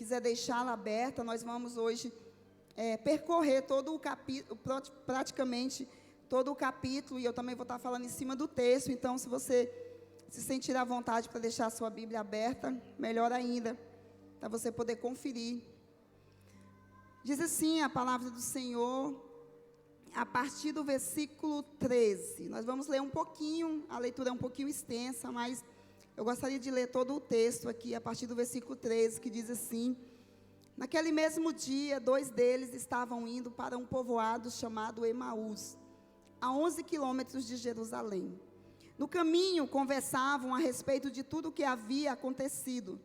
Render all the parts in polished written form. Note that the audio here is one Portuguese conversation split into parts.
quiser deixá-la aberta, nós vamos hoje percorrer todo o capítulo, praticamente todo o capítulo, e eu também vou estar falando em cima do texto. Então, se você se sentir à vontade para deixar a sua Bíblia aberta, melhor ainda, para você poder conferir. Diz assim a palavra do Senhor, a partir do versículo 13. Nós vamos ler um pouquinho, a leitura é um pouquinho extensa, mas eu gostaria de ler todo o texto aqui, a partir do versículo 13, que diz assim: naquele mesmo dia, 2 deles estavam indo para um povoado chamado Emaús, a 11 quilômetros de Jerusalém. No caminho, conversavam a respeito de tudo o que havia acontecido.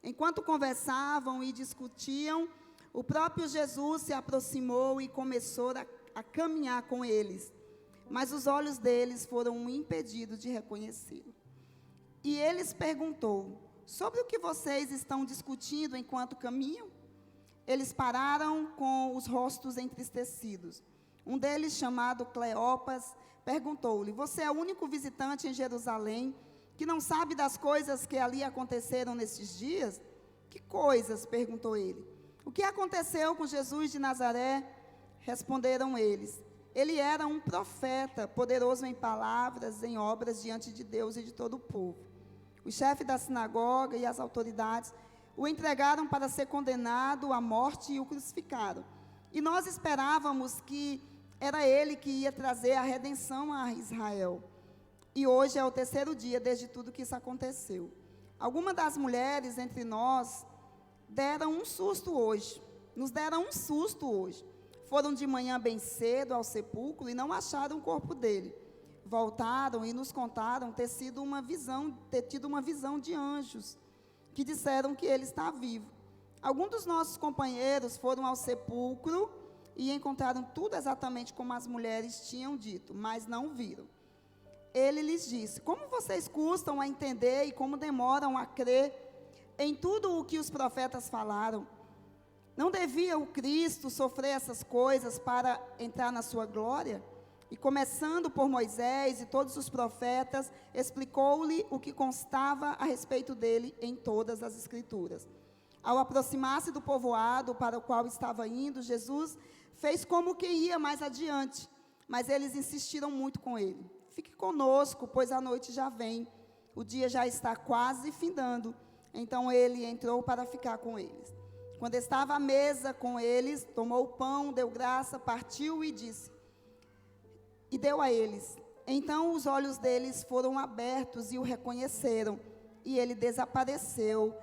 Enquanto conversavam e discutiam, o próprio Jesus se aproximou e começou a caminhar com eles, mas os olhos deles foram impedidos de reconhecê-lo. E eles perguntou: sobre o que vocês estão discutindo enquanto caminham? Eles pararam com os rostos entristecidos. Um deles, chamado Cleopas, perguntou-lhe: você é o único visitante em Jerusalém que não sabe das coisas que ali aconteceram nesses dias? Que coisas? Perguntou ele. O que aconteceu com Jesus de Nazaré? Responderam eles: ele era um profeta, poderoso em palavras, em obras diante de Deus e de todo o povo. O chefe da sinagoga e as autoridades o entregaram para ser condenado à morte e o crucificaram. E nós esperávamos que era ele que ia trazer a redenção a Israel. E hoje é o 3º dia desde tudo que isso aconteceu. Algumas das mulheres entre nós deram um susto hoje. Nos deram um susto hoje. Foram de manhã bem cedo ao sepulcro e não acharam o corpo dele. Voltaram e nos contaram ter tido uma visão de anjos, que disseram que ele está vivo. Alguns dos nossos companheiros foram ao sepulcro e encontraram tudo exatamente como as mulheres tinham dito, mas não viram. Ele lhes disse: como vocês custam a entender e como demoram a crer em tudo o que os profetas falaram? Não devia o Cristo sofrer essas coisas para entrar na sua glória? E começando por Moisés e todos os profetas, explicou-lhe o que constava a respeito dele em todas as Escrituras. Ao aproximar-se do povoado para o qual estava indo, Jesus fez como que ia mais adiante, mas eles insistiram muito com ele: fique conosco, pois a noite já vem, o dia já está quase findando. Então ele entrou para ficar com eles. Quando estava à mesa com eles, tomou o pão, deu graça, partiu e disse, e deu a eles. Então os olhos deles foram abertos e o reconheceram, e ele desapareceu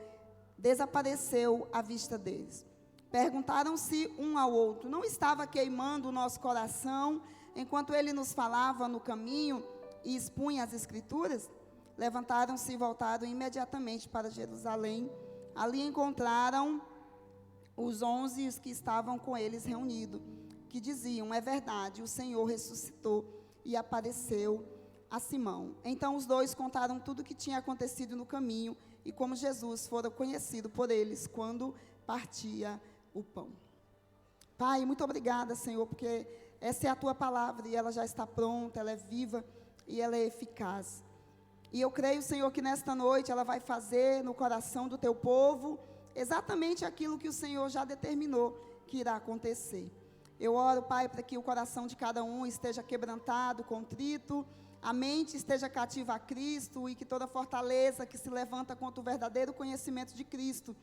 à vista deles. Perguntaram-se um ao outro: não estava queimando o nosso coração enquanto ele nos falava no caminho e expunha as Escrituras? Levantaram-se e voltaram imediatamente para Jerusalém. Ali encontraram os 11 que estavam com eles reunidos, que diziam: é verdade, o Senhor ressuscitou e apareceu a Simão. Então os 2 contaram tudo o que tinha acontecido no caminho e como Jesus fora conhecido por eles quando partia o pão. Pai, muito obrigada, Senhor, porque essa é a tua palavra e ela já está pronta, ela é viva e ela é eficaz. E eu creio, Senhor, que nesta noite ela vai fazer no coração do teu povo exatamente aquilo que o Senhor já determinou que irá acontecer. Eu oro, Pai, para que o coração de cada um esteja quebrantado, contrito, a mente esteja cativa a Cristo e que toda fortaleza que se levanta contra o verdadeiro conhecimento de Cristo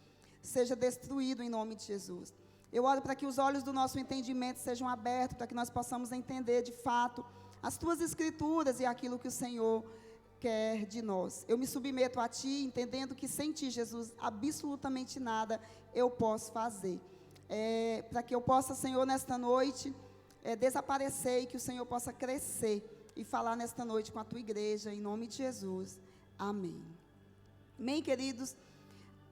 seja destruído em nome de Jesus. Eu oro para que os olhos do nosso entendimento sejam abertos, para que nós possamos entender de fato as tuas Escrituras e aquilo que o Senhor quer de nós. Eu me submeto a ti, entendendo que sem ti, Jesus, absolutamente nada eu posso fazer. Para que eu possa, Senhor, nesta noite, desaparecer e que o Senhor possa crescer e falar nesta noite com a tua igreja, em nome de Jesus. Amém. Amém, queridos?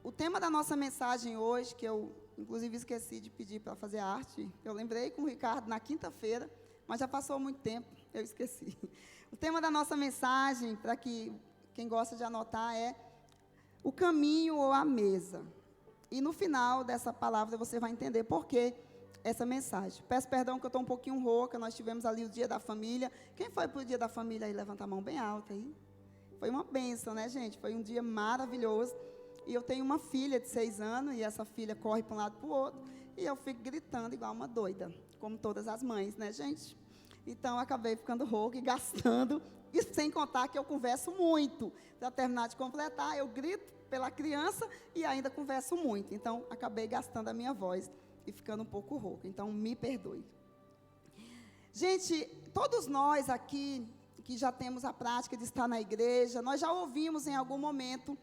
O tema da nossa mensagem hoje, que eu, inclusive, esqueci de pedir para fazer a arte, eu lembrei com o Ricardo na quinta-feira, mas já passou muito tempo, eu esqueci. O tema da nossa mensagem, para que quem gosta de anotar, é o caminho ou a mesa. E no final dessa palavra você vai entender por que essa mensagem. Peço perdão que eu estou um pouquinho rouca, nós tivemos ali o dia da família. Quem foi para o dia da família aí? Levanta a mão bem alta aí. Foi uma bênção, né, gente? Foi um dia maravilhoso. e eu tenho uma filha de 6 anos, e essa filha corre para um lado para o outro, e eu fico gritando igual uma doida, como todas as mães, né, gente? Então, eu acabei ficando rouca e gastando, e sem contar que eu converso muito. Para terminar de completar, eu grito pela criança e ainda converso muito. Então, acabei gastando a minha voz e ficando um pouco rouca. Então, me perdoe. Gente, todos nós aqui, que já temos a prática de estar na igreja, nós já ouvimos em algum momento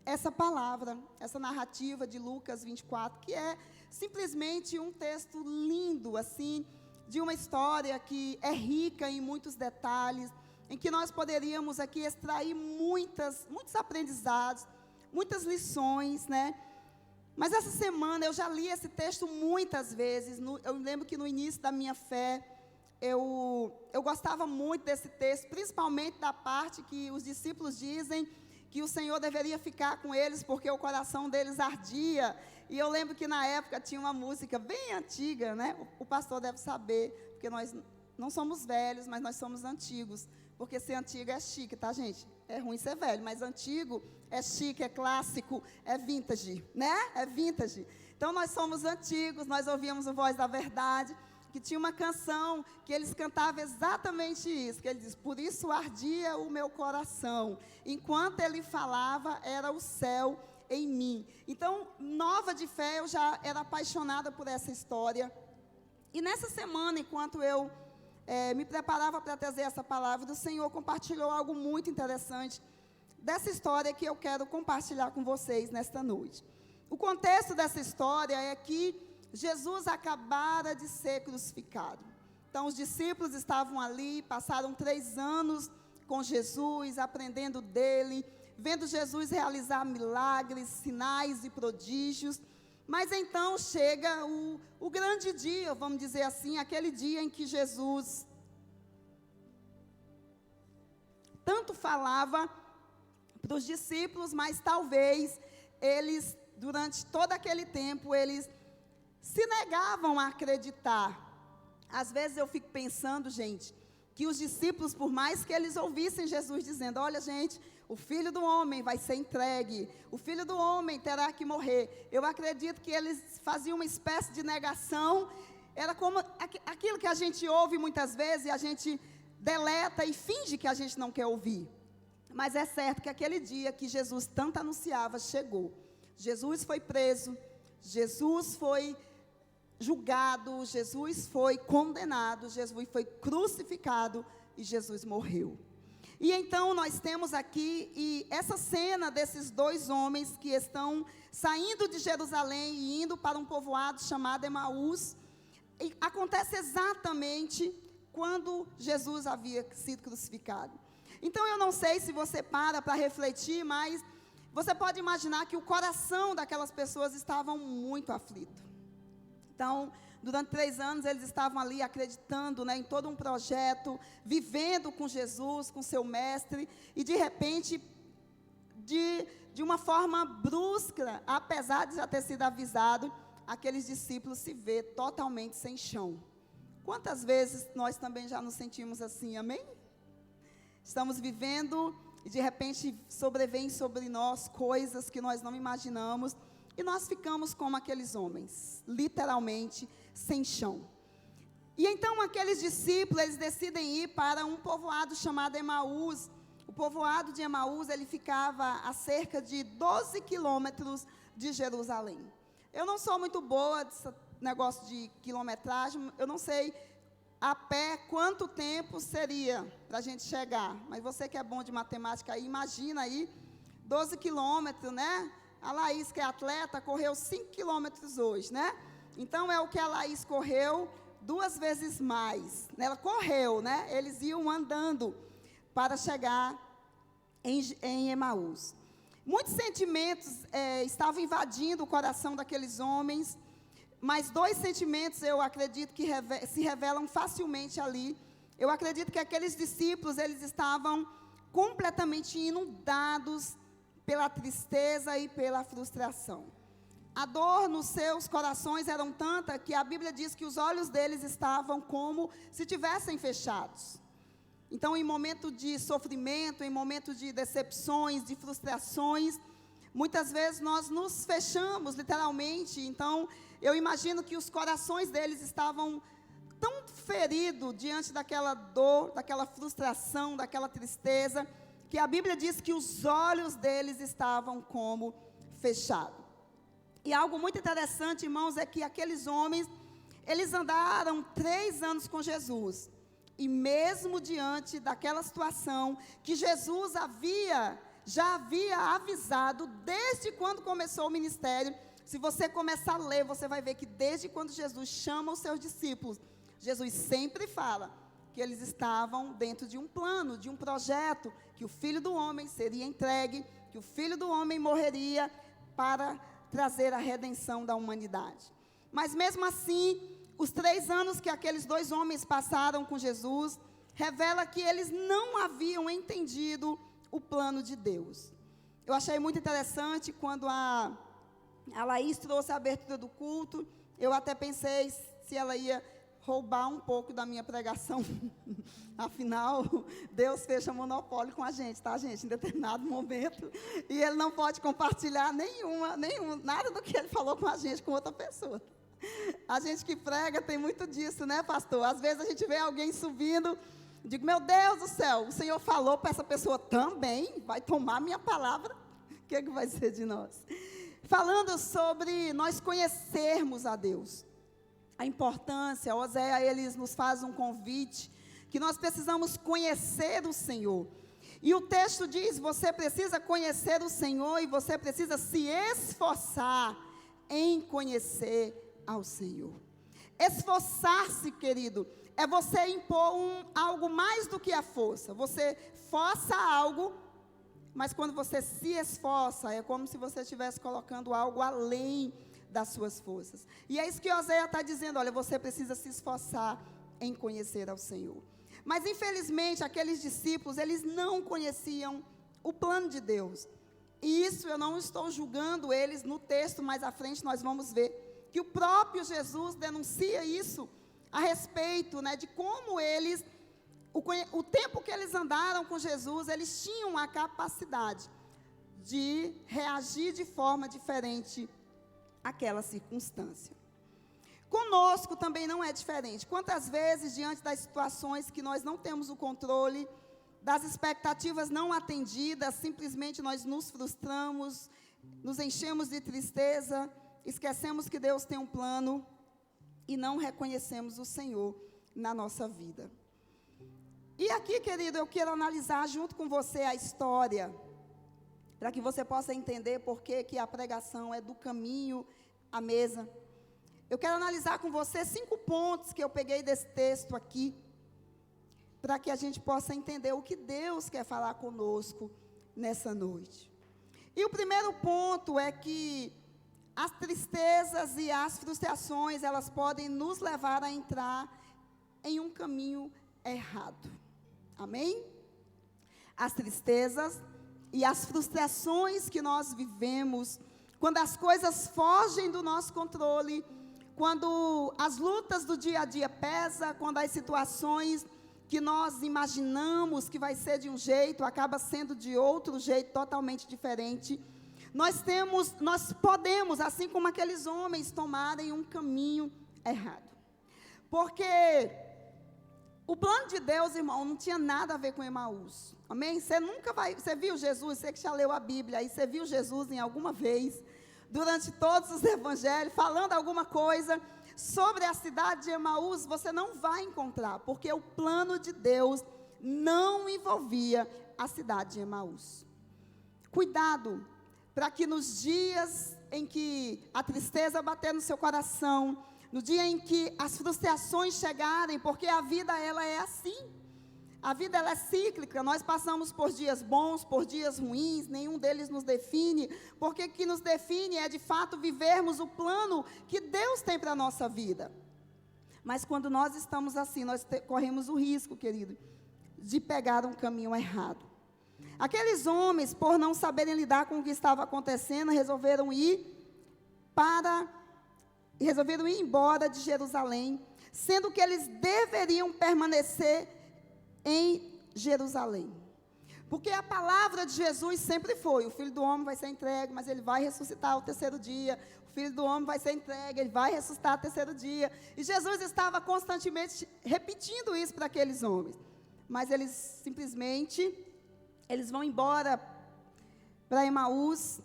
essa palavra, essa narrativa de Lucas 24, que é simplesmente um texto lindo, assim, de uma história que é rica em muitos detalhes, em que nós poderíamos aqui extrair muitos aprendizados, muitas lições, né? Mas essa semana eu já li esse texto muitas vezes. Eu lembro que no início da minha fé, eu gostava muito desse texto, principalmente da parte que os discípulos dizem que o Senhor deveria ficar com eles porque o coração deles ardia. E eu lembro que na época tinha uma música bem antiga, né? O pastor deve saber, porque nós não somos velhos, mas nós somos antigos. Porque ser antigo é chique, tá, gente? É ruim ser velho, mas antigo é chique, é clássico, é vintage, né? É vintage. Então, nós somos antigos, nós ouvíamos o Voz da Verdade, que tinha uma canção que eles cantavam exatamente isso, que ele diz: por isso ardia o meu coração, enquanto ele falava, era o céu em mim. Então, nova de fé, eu já era apaixonada por essa história. E nessa semana, enquanto eu me preparava para trazer essa palavra, o Senhor compartilhou algo muito interessante dessa história que eu quero compartilhar com vocês nesta noite. O contexto dessa história é que Jesus acabara de ser crucificado. Então, os discípulos estavam ali, passaram 3 anos com Jesus, aprendendo dele, vendo Jesus realizar milagres, sinais e prodígios. Mas então chega o grande dia, vamos dizer assim, aquele dia em que Jesus tanto falava para os discípulos, mas talvez eles, durante todo aquele tempo, eles se negavam a acreditar. Às vezes eu fico pensando, gente, que os discípulos, por mais que eles ouvissem Jesus dizendo: olha, gente, o Filho do Homem vai ser entregue, o Filho do Homem terá que morrer, eu acredito que eles faziam uma espécie de negação. Era como aquilo que a gente ouve muitas vezes e a gente deleta e finge que a gente não quer ouvir. Mas é certo que aquele dia que Jesus tanto anunciava chegou. Jesus foi preso, Jesus foi julgado, Jesus foi condenado, Jesus foi crucificado e Jesus morreu. E então nós temos aqui essa cena desses 2 homens que estão saindo de Jerusalém e indo para um povoado chamado Emaús. E acontece exatamente quando Jesus havia sido crucificado. Então eu não sei se você para refletir, mas você pode imaginar que o coração daquelas pessoas estavam muito aflito. Então, durante 3 anos, eles estavam ali acreditando, né, em todo um projeto, vivendo com Jesus, com seu mestre, e de repente, de uma forma brusca, apesar de já ter sido avisado, aqueles discípulos se vê totalmente sem chão. Quantas vezes nós também já nos sentimos assim, amém? Estamos vivendo e de repente sobrevêm sobre nós coisas que nós não imaginamos, e nós ficamos como aqueles homens, literalmente sem chão. E então aqueles discípulos, eles decidem ir para um povoado chamado Emaús. O povoado de Emaús, ele ficava a cerca de 12 quilômetros de Jerusalém. Eu não sou muito boa desse negócio de quilometragem, eu não sei a pé quanto tempo seria para a gente chegar. Mas você que é bom de matemática aí, imagina aí, 12 quilômetros, né? A Laís, que é atleta, correu 5 quilômetros hoje, né? Então, é o que a Laís correu 2 vezes mais. Ela correu, né? Eles iam andando para chegar em Emaús. Muitos sentimentos estavam invadindo o coração daqueles homens, mas 2 sentimentos eu acredito que se revelam facilmente ali. Eu acredito que aqueles discípulos, eles estavam completamente inundados pela tristeza e pela frustração. A dor nos seus corações era tanta que a Bíblia diz que os olhos deles estavam como se tivessem fechados. Então, em momento de sofrimento, em momento de decepções, de frustrações, Muitas vezes nós nos fechamos, literalmente. Então, eu imagino que os corações deles estavam tão feridos diante daquela dor, daquela frustração, daquela tristeza, que a Bíblia diz que os olhos deles estavam como fechados. E algo muito interessante, irmãos, é que aqueles homens, eles andaram 3 anos com Jesus. E mesmo diante daquela situação que Jesus já havia avisado desde quando começou o ministério. Se você começar a ler, você vai ver que desde quando Jesus chama os seus discípulos, Jesus sempre fala que eles estavam dentro de um plano, de um projeto, que o Filho do Homem seria entregue, que o Filho do Homem morreria para trazer a redenção da humanidade. Mas mesmo assim, os 3 anos que aqueles 2 homens passaram com Jesus, revela que eles não haviam entendido o plano de Deus. Eu achei muito interessante quando a Laís trouxe a abertura do culto. Eu até pensei se ela ia roubar um pouco da minha pregação. Afinal, Deus fecha monopólio com a gente, tá, gente? Em determinado momento. E Ele não pode compartilhar nada do que Ele falou com a gente com outra pessoa. A gente que prega tem muito disso, né, pastor? Às vezes a gente vê alguém subindo, digo, meu Deus do céu, o Senhor falou para essa pessoa também, vai tomar minha palavra, o que vai ser de nós? Falando sobre nós conhecermos a Deus, a importância, Oséias, eles nos faz um convite, que nós precisamos conhecer o Senhor. E o texto diz, você precisa conhecer o Senhor e você precisa se esforçar em conhecer ao Senhor. Esforçar-se, querido, é você impor algo mais do que a força. Você força algo, mas quando você se esforça, é como se você estivesse colocando algo além das suas forças. E é isso que Oséias está dizendo, olha, você precisa se esforçar em conhecer ao Senhor. Mas infelizmente, aqueles discípulos, eles não conheciam o plano de Deus. E isso eu não estou julgando eles no texto, mais à frente nós vamos ver que o próprio Jesus denuncia isso a respeito, né, de como eles, o tempo que eles andaram com Jesus, eles tinham a capacidade de reagir de forma diferente àquela circunstância. Conosco também não é diferente. Quantas vezes, diante das situações que nós não temos o controle, das expectativas não atendidas, simplesmente nós nos frustramos, nos enchemos de tristeza, esquecemos que Deus tem um plano e não reconhecemos o Senhor na nossa vida. E aqui, querido, eu quero analisar junto com você a história, para que você possa entender por que a pregação é do caminho à mesa. Eu quero analisar com você 5 pontos que eu peguei desse texto aqui, para que a gente possa entender o que Deus quer falar conosco nessa noite. E o primeiro ponto é que as tristezas e as frustrações, elas podem nos levar a entrar em um caminho errado. Amém? As tristezas e as frustrações que nós vivemos, quando as coisas fogem do nosso controle, quando as lutas do dia a dia pesam, quando as situações que nós imaginamos que vai ser de um jeito, acaba sendo de outro jeito, totalmente diferente. Nós podemos, assim como aqueles homens, tomarem um caminho errado. Porque o plano de Deus, irmão, não tinha nada a ver com Emaús. Amém? Você viu Jesus, você que já leu a Bíblia, aí você viu Jesus em alguma vez, durante todos os evangelhos, falando alguma coisa sobre a cidade de Emaús, você não vai encontrar, porque o plano de Deus não envolvia a cidade de Emaús. Cuidado, para que nos dias em que a tristeza bater no seu coração, no dia em que as frustrações chegarem, porque a vida ela é assim, a vida ela é cíclica, nós passamos por dias bons, por dias ruins, nenhum deles nos define, porque o que nos define é de fato vivermos o plano que Deus tem para a nossa vida. Mas quando nós estamos assim, nós corremos o risco, querido, de pegar um caminho errado. Aqueles homens, por não saberem lidar com o que estava acontecendo, resolveram ir embora de Jerusalém, sendo que eles deveriam permanecer em Jerusalém. Porque a palavra de Jesus sempre foi: o Filho do Homem vai ser entregue, mas ele vai ressuscitar ao terceiro dia. O Filho do Homem vai ser entregue, ele vai ressuscitar ao terceiro dia. E Jesus estava constantemente repetindo isso para aqueles homens. Mas eles simplesmente, eles vão embora para Emaús.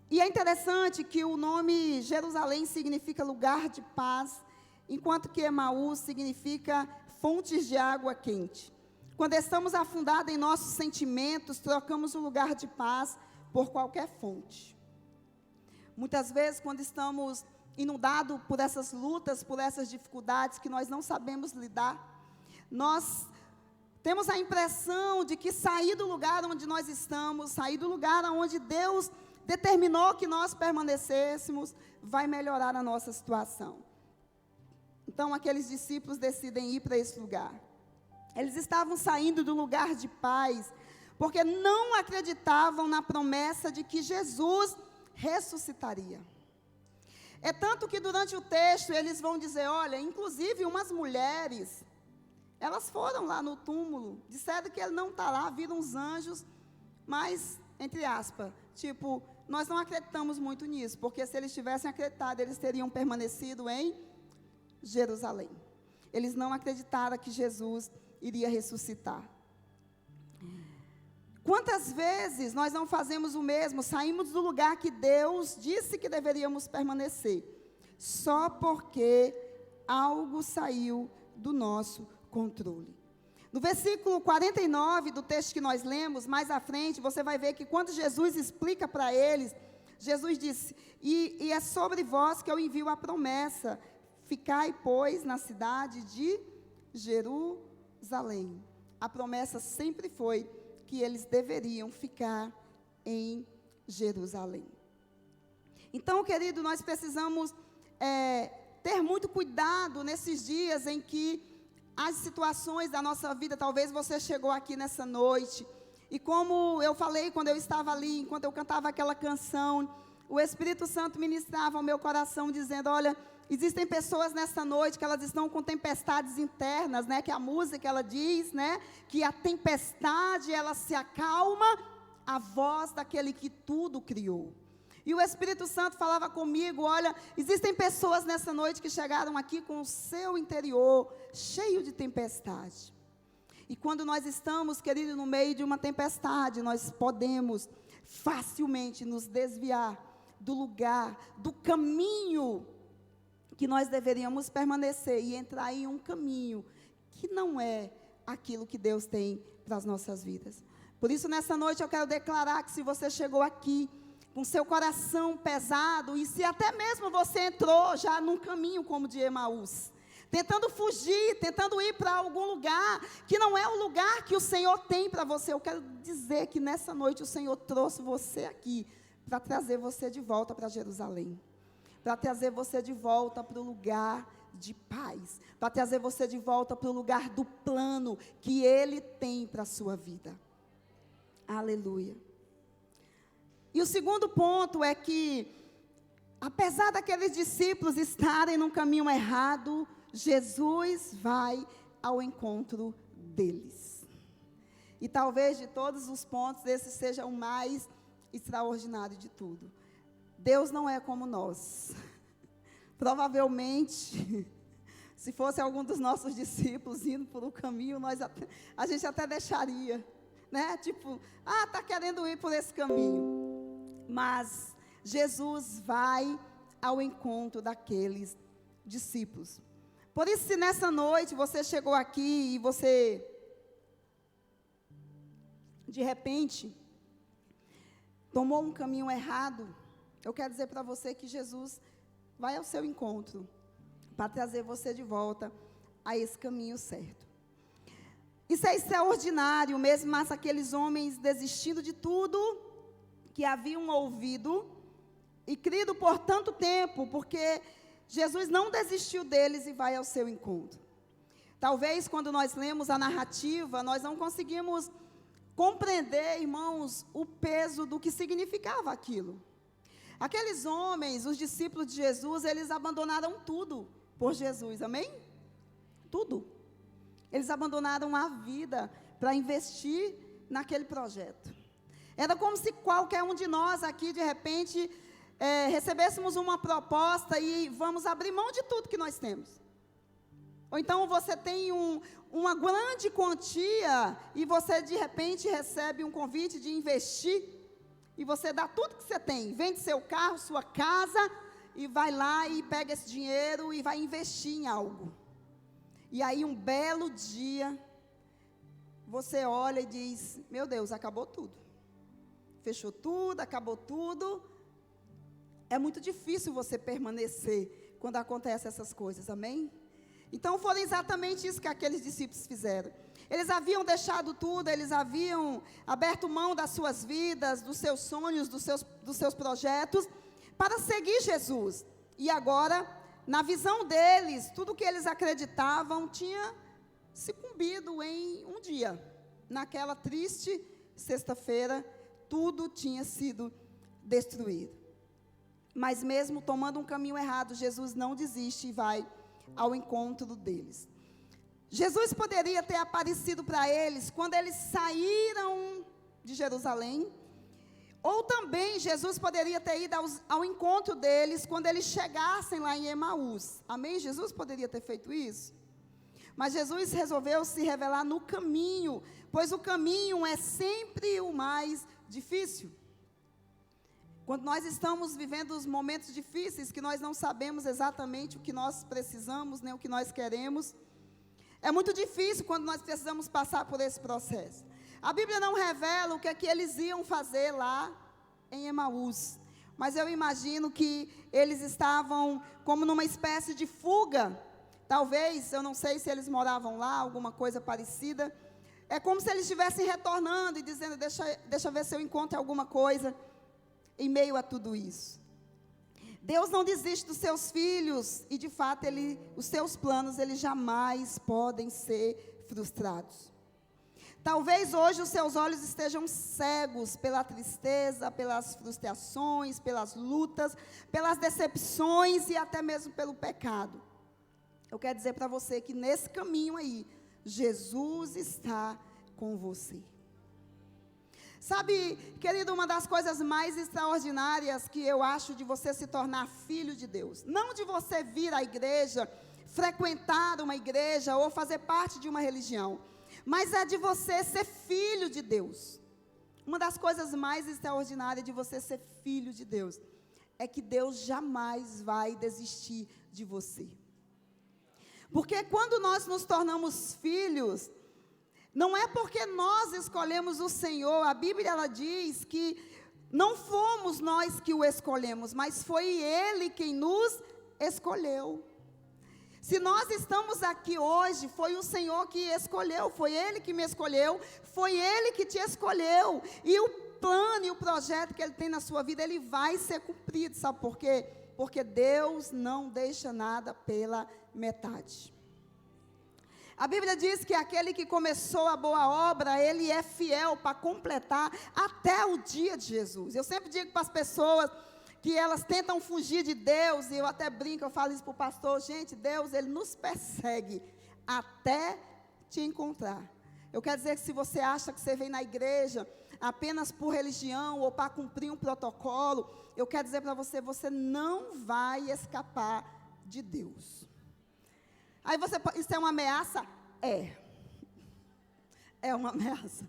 E é interessante que o nome Jerusalém significa lugar de paz, enquanto que Emaús significa fontes de água quente. Quando estamos afundados em nossos sentimentos, trocamos o lugar de paz por qualquer fonte. Muitas vezes, quando estamos inundados por essas lutas, por essas dificuldades que nós não sabemos lidar, nós temos a impressão de que sair do lugar onde nós estamos, sair do lugar onde Deus determinou que nós permanecêssemos, vai melhorar a nossa situação. Então, aqueles discípulos decidem ir para esse lugar. Eles estavam saindo do lugar de paz, porque não acreditavam na promessa de que Jesus ressuscitaria. É tanto que durante o texto eles vão dizer, olha, inclusive umas mulheres, elas foram lá no túmulo, disseram que ele não está lá, viram os anjos, mas, entre aspas, tipo, nós não acreditamos muito nisso, porque se eles tivessem acreditado, eles teriam permanecido em Jerusalém. Eles não acreditaram que Jesus iria ressuscitar. Quantas vezes nós não fazemos o mesmo, saímos do lugar que Deus disse que deveríamos permanecer, só porque algo saiu do nosso controle. No versículo 49 do texto que nós lemos, mais à frente, você vai ver que quando Jesus explica para eles, Jesus disse, e é sobre vós que eu envio a promessa, ficai, pois, na cidade de Jerusalém. A promessa sempre foi que eles deveriam ficar em Jerusalém. Então, querido, nós precisamos ter muito cuidado nesses dias em que as situações da nossa vida, talvez você chegou aqui nessa noite, e como eu falei quando eu estava ali, enquanto eu cantava aquela canção, o Espírito Santo ministrava ao meu coração, dizendo, olha, existem pessoas nessa noite que elas estão com tempestades internas, né, que a música ela diz, né, que a tempestade ela se acalma à voz daquele que tudo criou. E o Espírito Santo falava comigo, olha, existem pessoas nessa noite que chegaram aqui com o seu interior cheio de tempestade. E quando nós estamos, querido, no meio de uma tempestade, nós podemos facilmente nos desviar do lugar, do caminho que nós deveríamos permanecer e entrar em um caminho que não é aquilo que Deus tem para as nossas vidas. Por isso, nessa noite eu quero declarar que se você chegou aqui com seu coração pesado, e se até mesmo você entrou já num caminho como de Emaús, tentando fugir, tentando ir para algum lugar que não é o lugar que o Senhor tem para você, eu quero dizer que nessa noite o Senhor trouxe você aqui para trazer você de volta para Jerusalém, para trazer você de volta para o lugar de paz, para trazer você de volta para o lugar do plano que Ele tem para a sua vida. Aleluia. E o segundo ponto é que, apesar daqueles discípulos estarem no caminho errado, Jesus vai ao encontro deles. E talvez de todos os pontos, esse seja o mais extraordinário de tudo. Deus não é como nós. Provavelmente, se fosse algum dos nossos discípulos indo por um caminho, a gente até deixaria, né? Tipo, está querendo ir por esse caminho. Mas Jesus vai ao encontro daqueles discípulos. Por isso, se nessa noite você chegou aqui e você, de repente, tomou um caminho errado, eu quero dizer para você que Jesus vai ao seu encontro para trazer você de volta a esse caminho certo. Isso é extraordinário, mesmo mas aqueles homens desistindo de tudo que haviam ouvido e crido por tanto tempo, porque Jesus não desistiu deles e vai ao seu encontro. Talvez quando nós lemos a narrativa, nós não conseguimos compreender, irmãos, o peso do que significava aquilo. Aqueles homens, os discípulos de Jesus, eles abandonaram tudo por Jesus, amém? Tudo. Eles abandonaram a vida para investir naquele projeto. Era como se qualquer um de nós aqui, de repente, recebêssemos uma proposta e vamos abrir mão de tudo que nós temos. Ou então você tem uma grande quantia e você, de repente, recebe um convite de investir e você dá tudo que você tem, vende seu carro, sua casa e vai lá e pega esse dinheiro e vai investir em algo. E aí, um belo dia, você olha e diz, meu Deus, acabou tudo. Fechou tudo, acabou tudo. É muito difícil você permanecer quando acontecem essas coisas, amém? Então, foram exatamente isso que aqueles discípulos fizeram. Eles haviam deixado tudo, eles haviam aberto mão das suas vidas, dos seus sonhos, dos seus projetos, para seguir Jesus. E agora, na visão deles, tudo que eles acreditavam tinha sucumbido em um dia. Naquela triste sexta-feira, tudo tinha sido destruído. Mas mesmo tomando um caminho errado, Jesus não desiste e vai ao encontro deles. Jesus poderia ter aparecido para eles quando eles saíram de Jerusalém, ou também Jesus poderia ter ido ao encontro deles quando eles chegassem lá em Emaús. Amém? Jesus poderia ter feito isso. Mas Jesus resolveu se revelar no caminho, pois o caminho é sempre o mais difícil. Quando nós estamos vivendo os momentos difíceis, que nós não sabemos exatamente o que nós precisamos, nem o que nós queremos, é muito difícil quando nós precisamos passar por esse processo. A Bíblia não revela o que é que eles iam fazer lá em Emaús, mas eu imagino que eles estavam como numa espécie de fuga. Talvez, eu não sei se eles moravam lá, alguma coisa parecida. É como se eles estivessem retornando e dizendo, deixa eu ver se eu encontro alguma coisa em meio a tudo isso. Deus não desiste dos seus filhos e, de fato, os seus planos, eles jamais podem ser frustrados. Talvez hoje os seus olhos estejam cegos pela tristeza, pelas frustrações, pelas lutas, pelas decepções e até mesmo pelo pecado. Eu quero dizer para você que nesse caminho aí, Jesus está com você. Sabe, querido, uma das coisas mais extraordinárias que eu acho de você se tornar filho de Deus, não de você vir à igreja, frequentar uma igreja ou fazer parte de uma religião, mas é de você ser filho de Deus. Uma das coisas mais extraordinárias de você ser filho de Deus é que Deus jamais vai desistir de você. Porque quando nós nos tornamos filhos, não é porque nós escolhemos o Senhor. A Bíblia, ela diz que não fomos nós que o escolhemos, mas foi Ele quem nos escolheu. Se nós estamos aqui hoje, foi o Senhor que escolheu, foi Ele que me escolheu, foi Ele que te escolheu. E o plano e o projeto que Ele tem na sua vida, ele vai ser cumprido. Sabe por quê? Porque Deus não deixa nada pela metade. A Bíblia diz que aquele que começou a boa obra, ele é fiel para completar até o dia de Jesus. Eu sempre digo para as pessoas que elas tentam fugir de Deus, e eu até brinco, eu falo isso para o pastor, gente, Deus, Ele nos persegue até te encontrar. Eu quero dizer que se você acha que você vem na igreja apenas por religião ou para cumprir um protocolo, eu quero dizer para você, você não vai escapar de Deus. Aí você, isso é uma ameaça? É uma ameaça.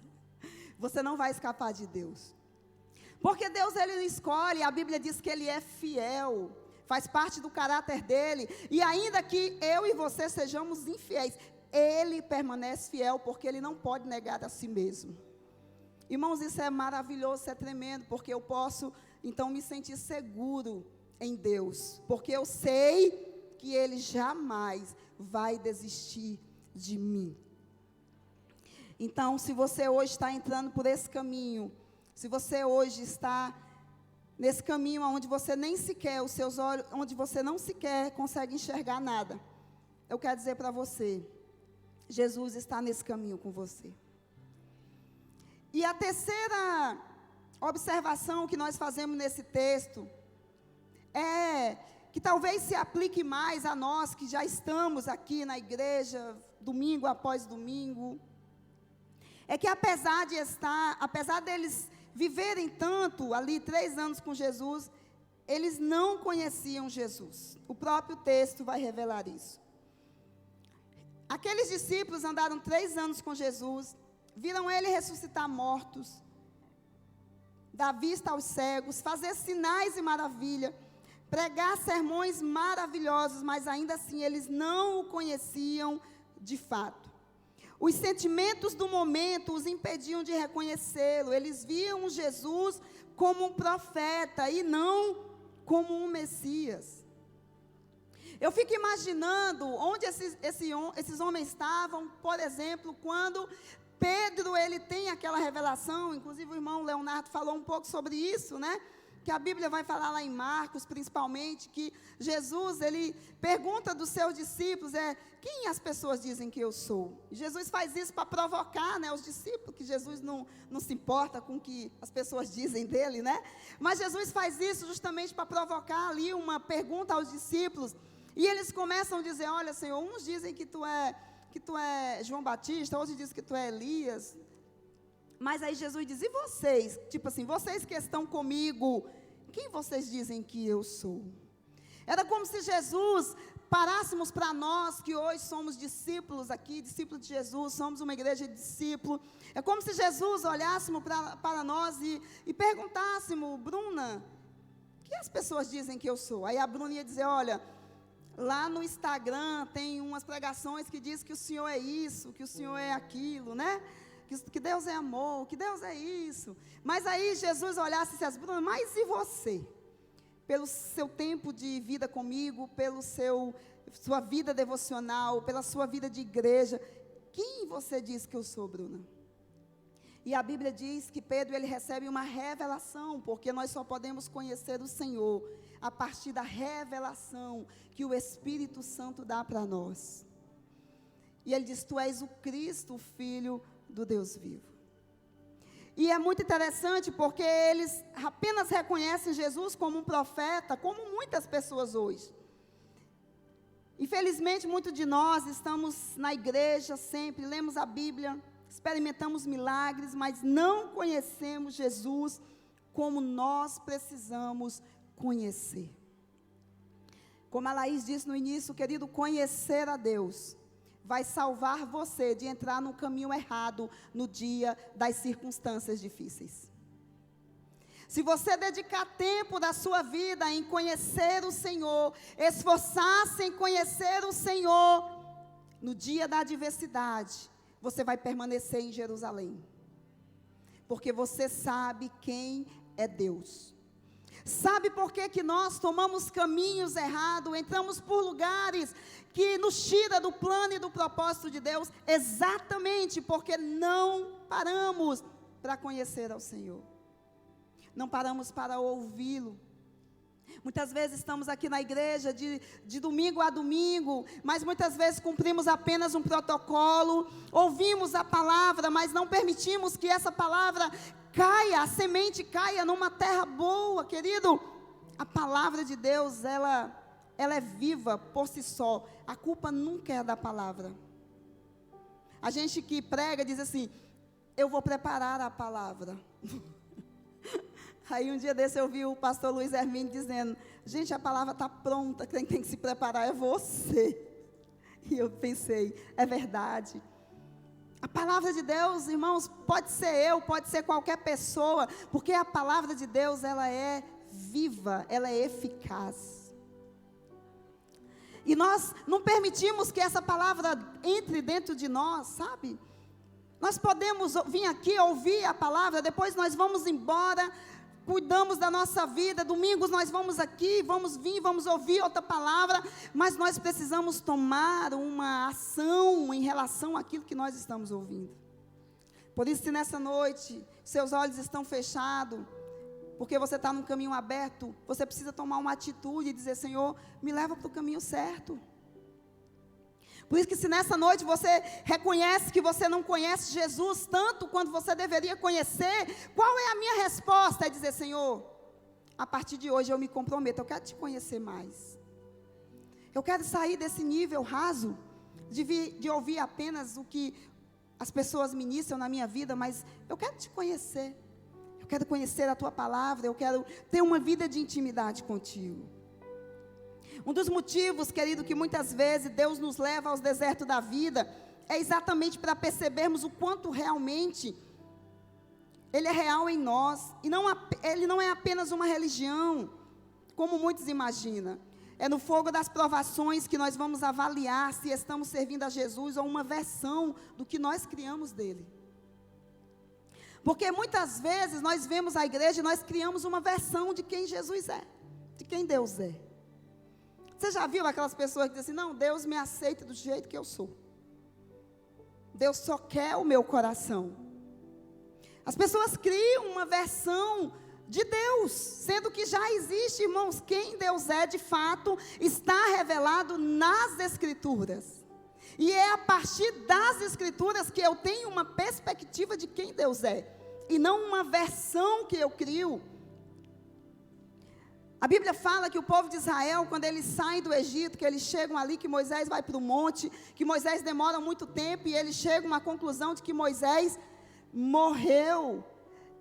Você não vai escapar de Deus. Porque Deus, Ele escolhe, a Bíblia diz que Ele é fiel, faz parte do caráter dEle, e ainda que eu e você sejamos infiéis, Ele permanece fiel, porque Ele não pode negar a si mesmo. Irmãos, isso é maravilhoso, isso é tremendo, porque eu posso, então, me sentir seguro em Deus, porque eu sei que Ele jamais vai desistir de mim. Então, se você hoje está entrando por esse caminho, se você hoje está nesse caminho onde você nem sequer, os seus olhos, onde você não sequer consegue enxergar nada, eu quero dizer para você, Jesus está nesse caminho com você. E a terceira observação que nós fazemos nesse texto é que talvez se aplique mais a nós que já estamos aqui na igreja, domingo após domingo. é que apesar deles viverem tanto ali 3 anos com Jesus, eles não conheciam Jesus. O próprio texto vai revelar isso. Aqueles discípulos andaram 3 anos com Jesus, viram ele ressuscitar mortos, dar vista aos cegos, fazer sinais e maravilha, pregar sermões maravilhosos, mas ainda assim eles não o conheciam de fato. Os sentimentos do momento os impediam de reconhecê-lo. Eles viam Jesus como um profeta e não como um Messias. Eu fico imaginando onde esses homens estavam, por exemplo, quando Pedro ele tem aquela revelação. Inclusive o irmão Leonardo falou um pouco sobre isso, né? Que a Bíblia vai falar lá em Marcos, principalmente, que Jesus, ele pergunta dos seus discípulos, quem as pessoas dizem que eu sou? E Jesus faz isso para provocar, né, os discípulos, que Jesus não se importa com o que as pessoas dizem dele, né? Mas Jesus faz isso justamente para provocar ali uma pergunta aos discípulos, e eles começam a dizer, olha, Senhor, uns dizem que tu é João Batista, outros dizem que tu é Elias. Mas aí Jesus diz, e vocês? Tipo assim, vocês que estão comigo, quem vocês dizem que eu sou? Era como se Jesus, parássemos para nós, que hoje somos discípulos aqui, discípulos de Jesus, somos uma igreja de discípulos. É como se Jesus olhássemos para nós e perguntássemos, Bruna, quem as pessoas dizem que eu sou? Aí a Bruna ia dizer, olha, lá no Instagram tem umas pregações que diz que o Senhor é isso, que o Senhor é aquilo, né? Que Deus é amor, que Deus é isso. Mas aí Jesus olhasse e disse, Bruna, mas e você? Pelo seu tempo de vida comigo, pela sua vida devocional, pela sua vida de igreja, quem você diz que eu sou, Bruna? E a Bíblia diz que Pedro, ele recebe uma revelação, porque nós só podemos conhecer o Senhor a partir da revelação que o Espírito Santo dá para nós. E ele diz, tu és o Cristo, o Filho do Deus vivo. E é muito interessante porque eles apenas reconhecem Jesus como um profeta, como muitas pessoas hoje. Infelizmente, muitos de nós estamos na igreja sempre, lemos a Bíblia, experimentamos milagres, mas não conhecemos Jesus como nós precisamos conhecer. Como a Laís disse no início, querido, conhecer a Deus vai salvar você de entrar no caminho errado no dia das circunstâncias difíceis. Se você dedicar tempo da sua vida em conhecer o Senhor, esforçar-se em conhecer o Senhor, no dia da adversidade, você vai permanecer em Jerusalém. Porque você sabe quem é Deus. Sabe por que nós tomamos caminhos errados, entramos por lugares que nos tira do plano e do propósito de Deus? Exatamente porque não paramos para conhecer ao Senhor. Não paramos para ouvi-lo. Muitas vezes estamos aqui na igreja de domingo a domingo, mas muitas vezes cumprimos apenas um protocolo, ouvimos a palavra, mas não permitimos que essa palavra caia, a semente caia numa terra boa, querido. A palavra de Deus, ela é viva por si só. A culpa nunca é da palavra. A gente que prega diz assim, eu vou preparar a palavra. Aí um dia desse eu vi o pastor Luiz Hermínio dizendo, gente, a palavra está pronta, quem tem que se preparar é você. E eu pensei, é verdade. A palavra de Deus, irmãos, pode ser eu, pode ser qualquer pessoa, porque a palavra de Deus, ela é viva, ela é eficaz. E nós não permitimos que essa palavra entre dentro de nós, sabe? Nós podemos vir aqui ouvir a palavra, depois nós vamos embora, cuidamos da nossa vida, domingos nós vamos aqui, vamos vir, vamos ouvir outra palavra, mas nós precisamos tomar uma ação em relação àquilo que nós estamos ouvindo. Por isso, se nessa noite seus olhos estão fechados, porque você está num caminho aberto, você precisa tomar uma atitude e dizer, Senhor, me leva para o caminho certo. Por isso que se nessa noite você reconhece que você não conhece Jesus tanto quanto você deveria conhecer, qual é a minha resposta? É dizer, Senhor, a partir de hoje eu me comprometo, eu quero te conhecer mais. Eu quero sair desse nível raso, de ouvir apenas as pessoas ministram na minha vida, mas eu quero te conhecer. Eu quero conhecer a tua palavra, eu quero ter uma vida de intimidade contigo. Um dos motivos, querido, que muitas vezes Deus nos leva aos desertos da vida, é exatamente para percebermos o quanto realmente Ele é real em nós. E Ele não é apenas uma religião, como muitos imaginam. É no fogo das provações que nós vamos avaliar se estamos servindo a Jesus ou uma versão do que nós criamos dele. Porque muitas vezes nós vemos a igreja e nós criamos uma versão de quem Jesus é, de quem Deus é. Você já viu aquelas pessoas que dizem assim, não, Deus me aceita do jeito que eu sou. Deus só quer o meu coração. As pessoas criam uma versão de Deus, sendo que já existe, irmãos, quem Deus é de fato, está revelado nas Escrituras. E é a partir das Escrituras que eu tenho uma perspectiva de quem Deus é, e não uma versão que eu crio. A Bíblia fala que o povo de Israel, quando eles saem do Egito, que eles chegam ali, que Moisés vai para o monte, que Moisés demora muito tempo, e eles chegam à conclusão de que Moisés morreu.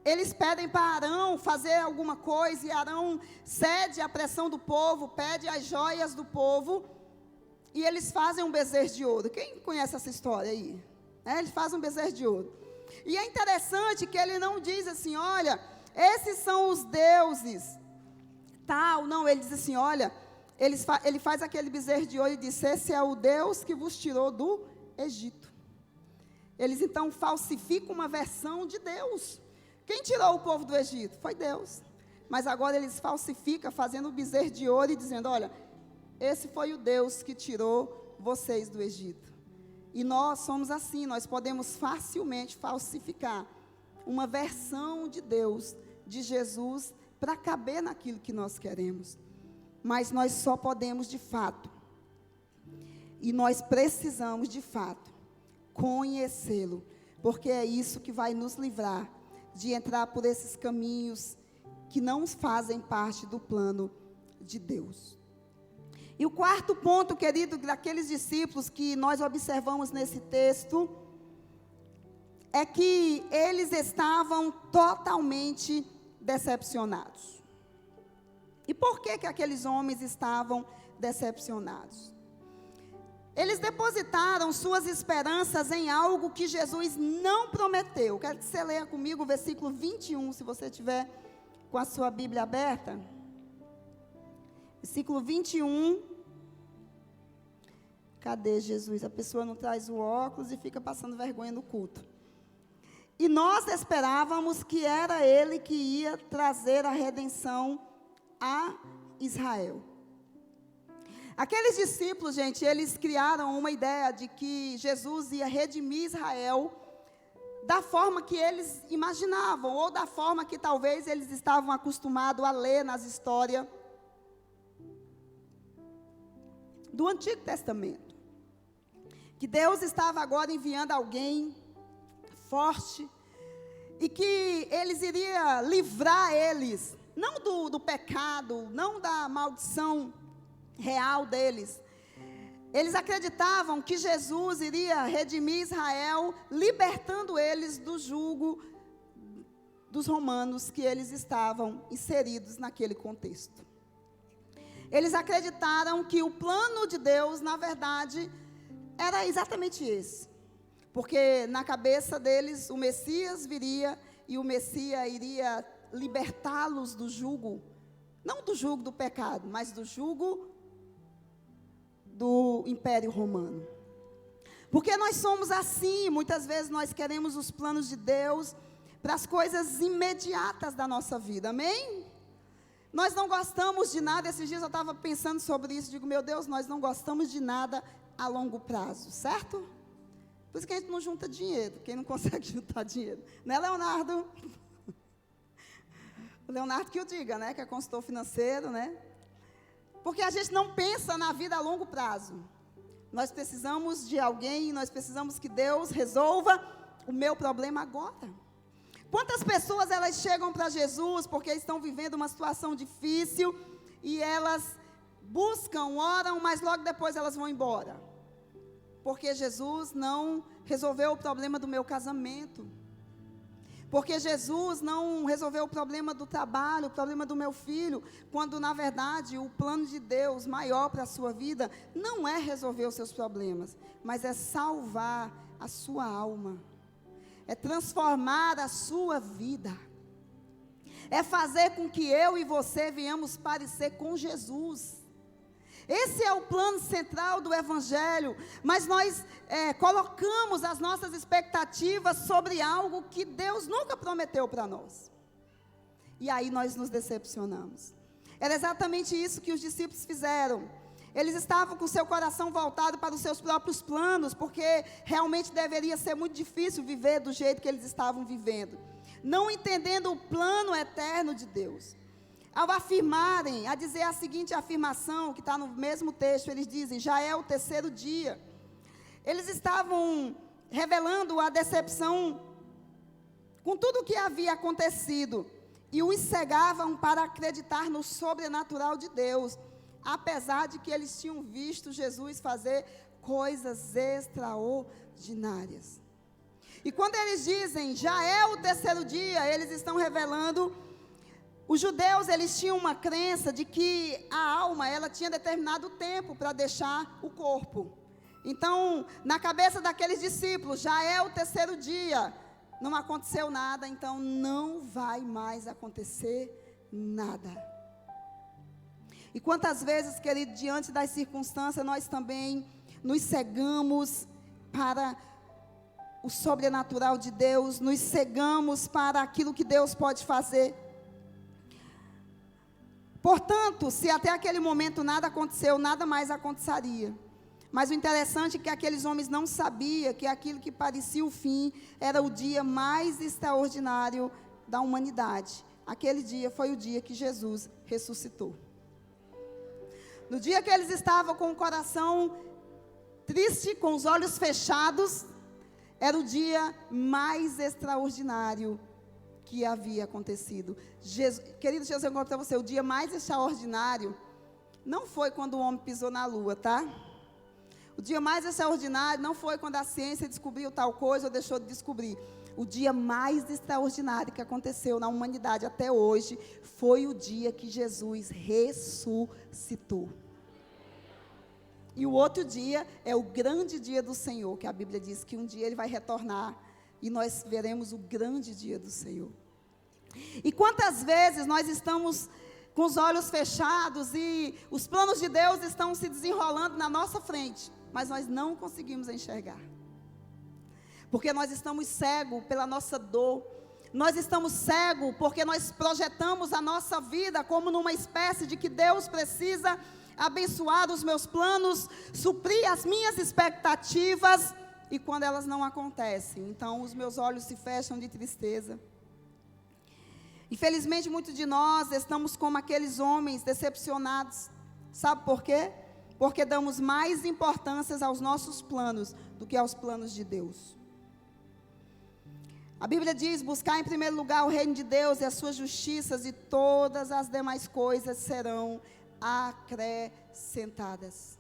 Eles pedem para Arão fazer alguma coisa, e Arão cede à pressão do povo, pede as joias do povo, e eles fazem um bezerro de ouro. Quem conhece essa história aí? Eles fazem um bezerro de ouro. E é interessante que ele não diz assim, olha, esses são os deuses, tal, não, ele diz assim, olha, ele faz aquele bezerro de ouro e diz, esse é o Deus que vos tirou do Egito. Eles então falsificam uma versão de Deus. Quem tirou o povo do Egito? Foi Deus. Mas agora eles falsificam, fazendo o bezerro de ouro e dizendo, olha, esse foi o Deus que tirou vocês do Egito. E nós somos assim, nós podemos facilmente falsificar uma versão de Deus, de Jesus, para caber naquilo que nós queremos. Mas nós só podemos de fato, e nós precisamos de fato, conhecê-lo, porque é isso que vai nos livrar de entrar por esses caminhos que não fazem parte do plano de Deus. E o quarto ponto, querido, daqueles discípulos que nós observamos nesse texto, é que eles estavam totalmente decepcionados. E por que aqueles homens estavam decepcionados? Eles depositaram suas esperanças em algo que Jesus não prometeu. Quero que você leia comigo o versículo 21, se você tiver com a sua Bíblia aberta. Versículo 21. Cadê Jesus? A pessoa não traz o óculos e fica passando vergonha no culto. E nós esperávamos que era Ele que ia trazer a redenção a Israel. Aqueles discípulos, gente, eles criaram uma ideia de que Jesus ia redimir Israel da forma que eles imaginavam, ou da forma que talvez eles estavam acostumados a ler nas histórias do Antigo Testamento. Que Deus estava agora enviando alguém forte, e que eles iriam livrar eles, não do pecado, não da maldição real deles. Eles acreditavam que Jesus iria redimir Israel, libertando eles do jugo dos romanos que eles estavam inseridos naquele contexto. Eles acreditaram que o plano de Deus, na verdade, era exatamente esse. Porque na cabeça deles o Messias viria e o Messias iria libertá-los do jugo, não do jugo do pecado, mas do jugo do Império Romano. Porque nós somos assim, muitas vezes nós queremos os planos de Deus para as coisas imediatas da nossa vida, amém? Nós não gostamos de nada. Esses dias eu estava pensando sobre isso, digo, meu Deus, nós não gostamos de nada a longo prazo, certo? Por isso que a gente não junta dinheiro, quem não consegue juntar dinheiro, né, Leonardo? O Leonardo que o diga, né, que é consultor financeiro, né? Porque a gente não pensa na vida a longo prazo. Nós precisamos de alguém, nós precisamos que Deus resolva o meu problema agora. Quantas pessoas elas chegam para Jesus porque estão vivendo uma situação difícil e elas buscam, oram, mas logo depois elas vão embora. Porque Jesus não resolveu o problema do meu casamento. Porque Jesus não resolveu o problema do trabalho, o problema do meu filho, quando na verdade o plano de Deus maior para a sua vida não é resolver os seus problemas, mas é salvar a sua alma, é transformar a sua vida, é fazer com que eu e você venhamos parecer com Jesus. Esse é o plano central do Evangelho, mas nós colocamos as nossas expectativas sobre algo que Deus nunca prometeu para nós. E aí nós nos decepcionamos. Era exatamente isso que os discípulos fizeram. Eles estavam com seu coração voltado para os seus próprios planos, porque realmente deveria ser muito difícil viver do jeito que eles estavam vivendo, não entendendo o plano eterno de Deus. Ao afirmarem, a dizer a seguinte afirmação, que está no mesmo texto, eles dizem, já é o terceiro dia. Eles estavam revelando a decepção com tudo o que havia acontecido, e os cegavam para acreditar no sobrenatural de Deus, apesar de que eles tinham visto Jesus fazer coisas extraordinárias. E quando eles dizem, já é o terceiro dia, eles estão revelando. Os judeus, eles tinham uma crença de que a alma, ela tinha determinado tempo para deixar o corpo. Então, na cabeça daqueles discípulos, já é o terceiro dia, não aconteceu nada, então não vai mais acontecer nada. E quantas vezes, querido, diante das circunstâncias, nós também nos cegamos para o sobrenatural de Deus, nos cegamos para aquilo que Deus pode fazer. Portanto, se até aquele momento nada aconteceu, nada mais aconteceria. Mas o interessante é que aqueles homens não sabiam que aquilo que parecia o fim era o dia mais extraordinário da humanidade. Aquele dia foi o dia que Jesus ressuscitou. No dia que eles estavam com o coração triste, com os olhos fechados, era o dia mais extraordinário que havia acontecido. Querido Jesus, eu conto para você, o dia mais extraordinário não foi quando o homem pisou na lua, tá? O dia mais extraordinário não foi quando a ciência descobriu tal coisa ou deixou de descobrir. O dia mais extraordinário que aconteceu na humanidade até hoje foi o dia que Jesus ressuscitou. E o outro dia é o grande dia do Senhor, que a Bíblia diz que um dia Ele vai retornar e nós veremos o grande dia do Senhor. E quantas vezes nós estamos com os olhos fechados e os planos de Deus estão se desenrolando na nossa frente, mas nós não conseguimos enxergar. Porque nós estamos cegos pela nossa dor. Nós estamos cegos porque nós projetamos a nossa vida como numa espécie de que Deus precisa abençoar os meus planos, suprir as minhas expectativas, e quando elas não acontecem, então os meus olhos se fecham de tristeza. Infelizmente, muitos de nós estamos como aqueles homens decepcionados. Sabe por quê? Porque damos mais importância aos nossos planos do que aos planos de Deus. A Bíblia diz, buscar em primeiro lugar o reino de Deus e as suas justiças, e todas as demais coisas serão acrescentadas.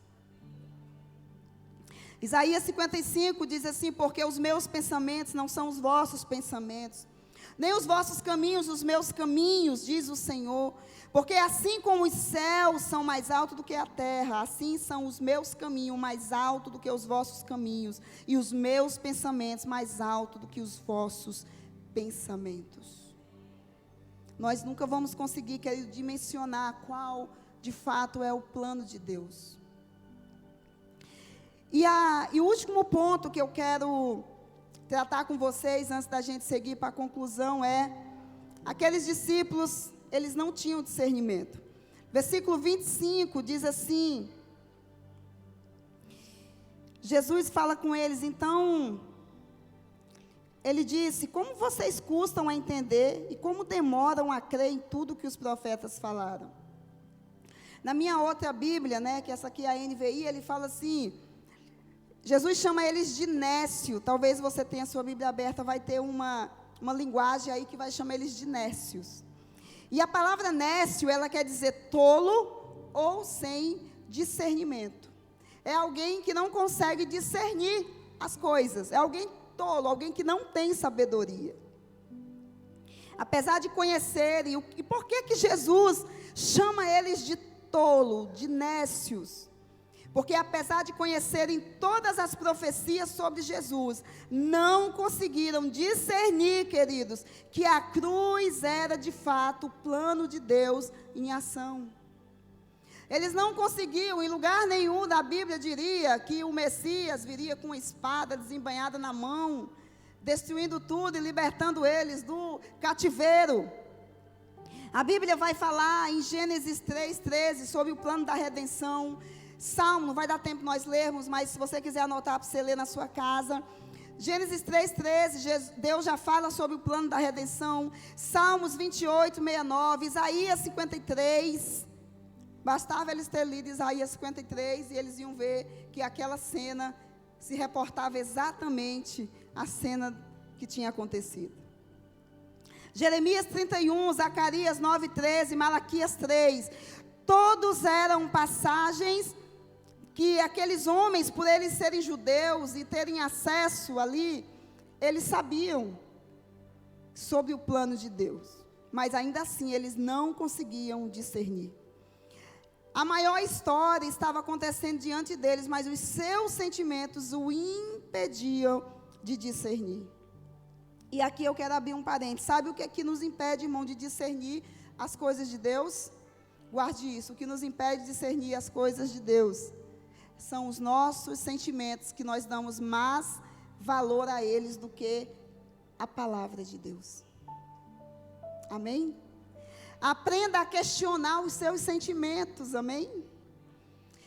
Isaías 55 diz assim, porque os meus pensamentos não são os vossos pensamentos, nem os vossos caminhos os meus caminhos, diz o Senhor. Porque assim como os céus são mais altos do que a terra, assim são os meus caminhos mais altos do que os vossos caminhos, e os meus pensamentos mais altos do que os vossos pensamentos. Nós nunca vamos conseguir, querido, dimensionar qual de fato é o plano de Deus. E o último ponto que eu quero tratar com vocês, antes da gente seguir para a conclusão, é: aqueles discípulos, eles não tinham discernimento. Versículo 25 diz assim, Jesus fala com eles, então, Ele disse, como vocês custam a entender e como demoram a crer em tudo que os profetas falaram? Na minha outra Bíblia, né, que essa aqui é a NVI, ele fala assim, Jesus chama eles de nécio. Talvez você tenha a sua Bíblia aberta, vai ter uma linguagem aí que vai chamar eles de nécios. E a palavra nécio, ela quer dizer tolo ou sem discernimento. É alguém que não consegue discernir as coisas. É alguém tolo, alguém que não tem sabedoria. Apesar de conhecerem, e por que Jesus chama eles de tolo, de nécios? Porque apesar de conhecerem todas as profecias sobre Jesus, não conseguiram discernir, queridos, que a cruz era de fato o plano de Deus em ação. Eles não conseguiam, em lugar nenhum da Bíblia diria que o Messias viria com uma espada desembainhada na mão, destruindo tudo e libertando eles do cativeiro. A Bíblia vai falar em Gênesis 3:13 sobre o plano da redenção. Salmo, não vai dar tempo nós lermos, mas se você quiser anotar para você ler na sua casa. Gênesis 3:13, Deus já fala sobre o plano da redenção. Salmos 28:69, Isaías 53. Bastava eles terem lido Isaías 53 e eles iam ver que aquela cena se reportava exatamente à cena que tinha acontecido. Jeremias 31, Zacarias 9:13, Malaquias 3. Todos eram passagens que aqueles homens, por eles serem judeus e terem acesso ali, eles sabiam sobre o plano de Deus. Mas ainda assim, eles não conseguiam discernir. A maior história estava acontecendo diante deles, mas os seus sentimentos o impediam de discernir. E aqui eu quero abrir um parênteses. Sabe o que é que nos impede, irmão, de discernir as coisas de Deus? Guarde isso. O que nos impede de discernir as coisas de Deus são os nossos sentimentos, que nós damos mais valor a eles do que a palavra de Deus. Amém? Aprenda a questionar os seus sentimentos, amém?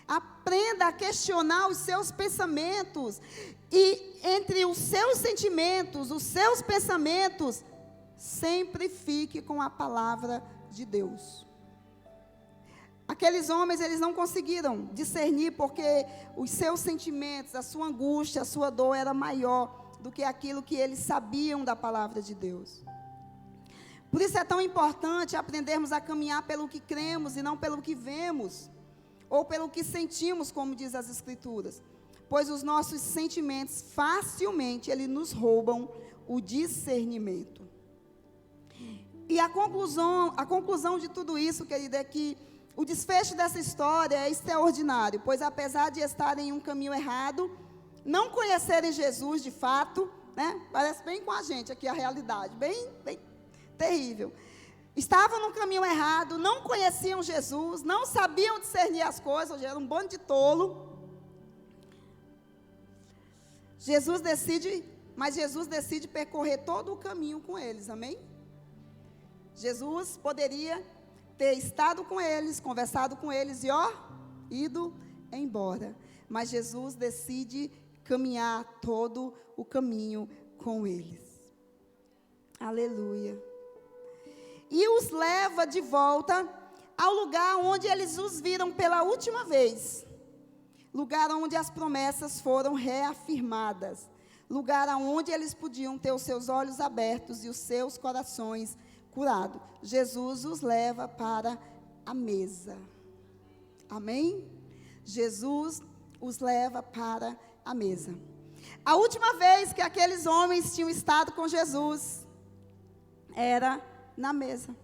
Aprenda a questionar os seus pensamentos. E entre os seus sentimentos, os seus pensamentos, sempre fique com a palavra de Deus. Aqueles homens, eles não conseguiram discernir, porque os seus sentimentos, a sua angústia, a sua dor era maior do que aquilo que eles sabiam da palavra de Deus. Por isso é tão importante aprendermos a caminhar pelo que cremos e não pelo que vemos, ou pelo que sentimos, como diz as Escrituras. Pois os nossos sentimentos facilmente eles nos roubam o discernimento. E a conclusão de tudo isso, querida, é que o desfecho dessa história é extraordinário, pois apesar de estarem em um caminho errado, não conhecerem Jesus de fato, né? Parece bem com a gente aqui a realidade, bem terrível. Estavam no caminho errado, não conheciam Jesus, não sabiam discernir as coisas, era um bando de tolo. Mas Jesus decide percorrer todo o caminho com eles, amém? Jesus poderia ter estado com eles, conversado com eles e ido embora. Mas Jesus decide caminhar todo o caminho com eles. Aleluia. E os leva de volta ao lugar onde eles os viram pela última vez. Lugar onde as promessas foram reafirmadas. Lugar onde eles podiam ter os seus olhos abertos e os seus corações curados. Jesus os leva para a mesa. Amém? Jesus os leva para a mesa. A última vez que aqueles homens tinham estado com Jesus era na mesa.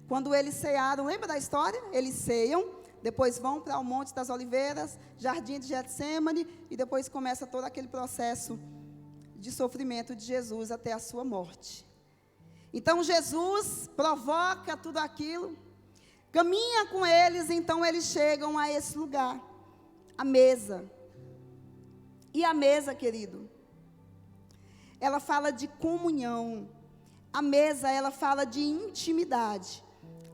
Quando eles cearam, lembra da história? Eles ceiam, depois vão para o Monte das Oliveiras, Jardim de Getsêmani, e depois começa todo aquele processo de sofrimento de Jesus até a sua morte. Então Jesus provoca tudo aquilo, caminha com eles, então eles chegam a esse lugar, a mesa. E a mesa, querido, ela fala de comunhão. A mesa, ela fala de intimidade.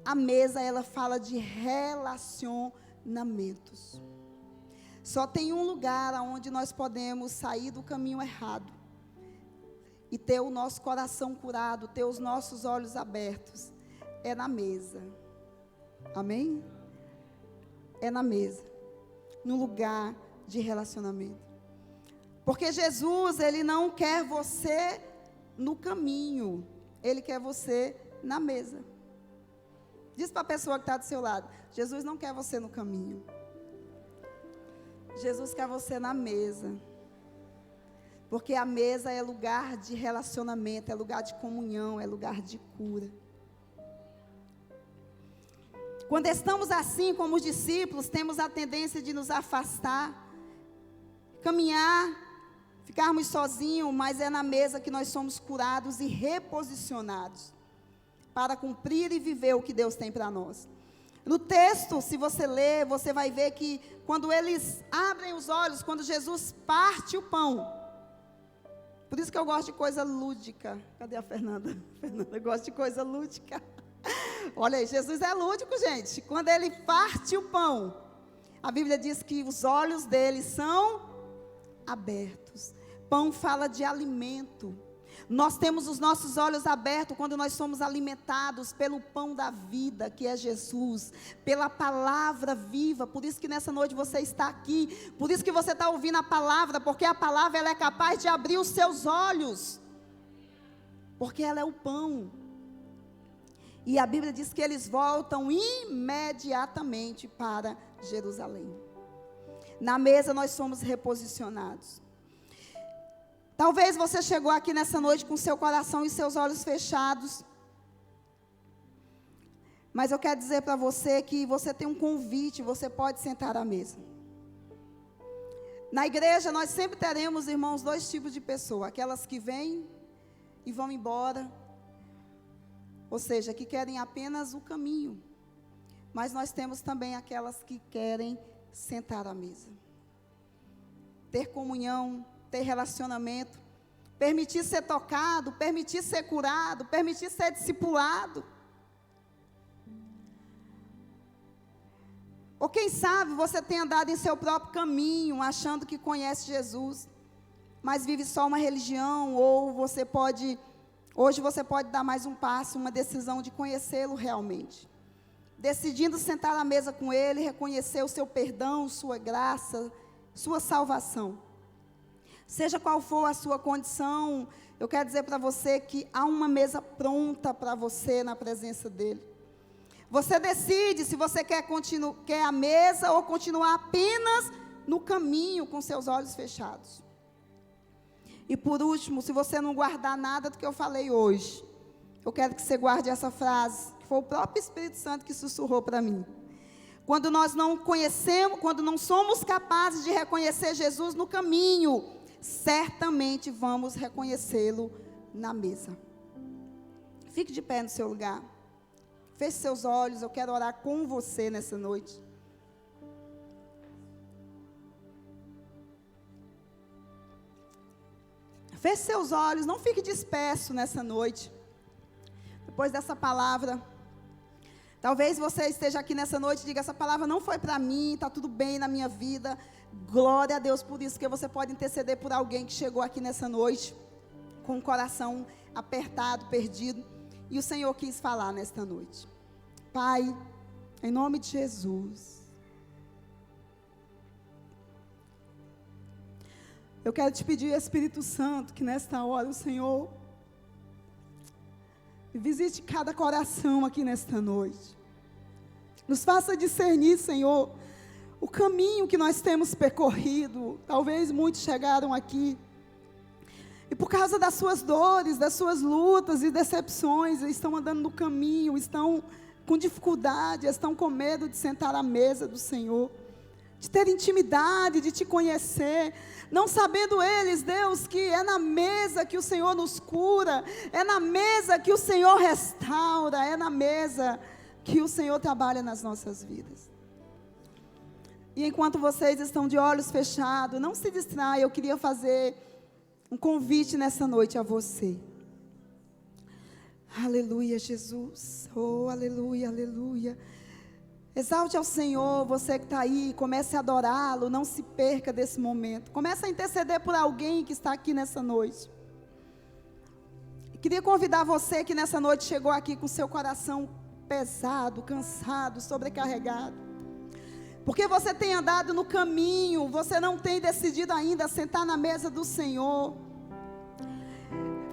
A mesa, ela fala de relacionamentos. Só tem um lugar onde nós podemos sair do caminho errado e ter o nosso coração curado, ter os nossos olhos abertos. É na mesa. Amém? É na mesa. No lugar de relacionamento. Porque Jesus, Ele não quer você no caminho. Ele quer você na mesa. Diz para a pessoa que está do seu lado: Jesus não quer você no caminho. Jesus quer você na mesa. Porque a mesa é lugar de relacionamento, é lugar de comunhão, é lugar de cura. Quando estamos assim como os discípulos, temos a tendência de nos afastar, caminhar, ficarmos sozinhos, mas é na mesa que nós somos curados e reposicionados para cumprir e viver o que Deus tem para nós. No texto, se você ler, você vai ver que quando eles abrem os olhos, quando Jesus parte o pão, por isso que eu gosto de coisa lúdica. Cadê a Fernanda? Fernanda gosta de coisa lúdica. Olha aí, Jesus é lúdico, gente. Quando ele parte o pão, a Bíblia diz que os olhos dele são abertos. Pão fala de alimento. Nós temos os nossos olhos abertos quando nós somos alimentados pelo pão da vida, que é Jesus, pela palavra viva. Por isso que nessa noite você está aqui, por isso que você está ouvindo a palavra, porque a palavra ela é capaz de abrir os seus olhos, porque ela é o pão. E a Bíblia diz que eles voltam imediatamente para Jerusalém. Na mesa nós somos reposicionados. Talvez você chegou aqui nessa noite com seu coração e seus olhos fechados. Mas eu quero dizer para você que você tem um convite, você pode sentar à mesa. Na igreja nós sempre teremos, irmãos, dois tipos de pessoas. Aquelas que vêm e vão embora. Ou seja, que querem apenas o caminho. Mas nós temos também aquelas que querem sentar à mesa. Ter comunhão, ter relacionamento, permitir ser tocado, permitir ser curado, permitir ser discipulado. Ou quem sabe você tem andado em seu próprio caminho, achando que conhece Jesus, mas vive só uma religião, ou hoje você pode dar mais um passo, uma decisão de conhecê-lo realmente. Decidindo sentar à mesa com ele, reconhecer o seu perdão, sua graça, sua salvação. Seja qual for a sua condição, eu quero dizer para você que há uma mesa pronta para você na presença dele. Você decide se você quer a mesa ou continuar apenas no caminho com seus olhos fechados. E por último, se você não guardar nada do que eu falei hoje, eu quero que você guarde essa frase, que foi o próprio Espírito Santo que sussurrou para mim. Quando nós não conhecemos, quando não somos capazes de reconhecer Jesus no caminho, certamente vamos reconhecê-lo na mesa. Fique de pé no seu lugar. Feche seus olhos, eu quero orar com você nessa noite. Feche seus olhos, não fique disperso nessa noite. Depois dessa palavra, talvez você esteja aqui nessa noite e diga, essa palavra não foi para mim, está tudo bem na minha vida. Glória a Deus por isso, que você pode interceder por alguém que chegou aqui nessa noite, com o coração apertado, perdido, e o Senhor quis falar nesta noite. Pai, em nome de Jesus, eu quero te pedir, Espírito Santo, que nesta hora o Senhor visite cada coração aqui nesta noite. Nos faça discernir, Senhor, o caminho que nós temos percorrido. Talvez muitos chegaram aqui e por causa das suas dores, das suas lutas e decepções, estão andando no caminho, estão com dificuldade, estão com medo de sentar à mesa do Senhor, de ter intimidade, de te conhecer, não sabendo eles, Deus, que é na mesa que o Senhor nos cura, é na mesa que o Senhor restaura, é na mesa que o Senhor trabalha nas nossas vidas. E enquanto vocês estão de olhos fechados, não se distraia, eu queria fazer um convite nessa noite a você. Aleluia, Jesus. Oh, aleluia, aleluia. Exalte ao Senhor, você que está aí, comece a adorá-lo, não se perca desse momento. Comece a interceder por alguém que está aqui nessa noite. Queria convidar você que nessa noite chegou aqui com seu coração pesado, cansado, sobrecarregado. Porque você tem andado no caminho, você não tem decidido ainda sentar na mesa do Senhor.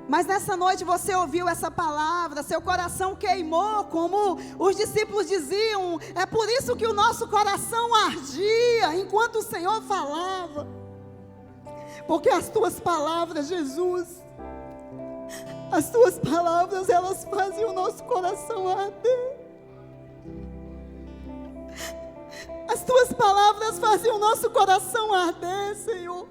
Mas nessa noite você ouviu essa palavra, seu coração queimou, como os discípulos diziam. É por isso que o nosso coração ardia enquanto o Senhor falava. Porque as tuas palavras, Jesus, as tuas palavras, elas fazem o nosso coração arder. As tuas palavras fazem o nosso coração arder, Senhor.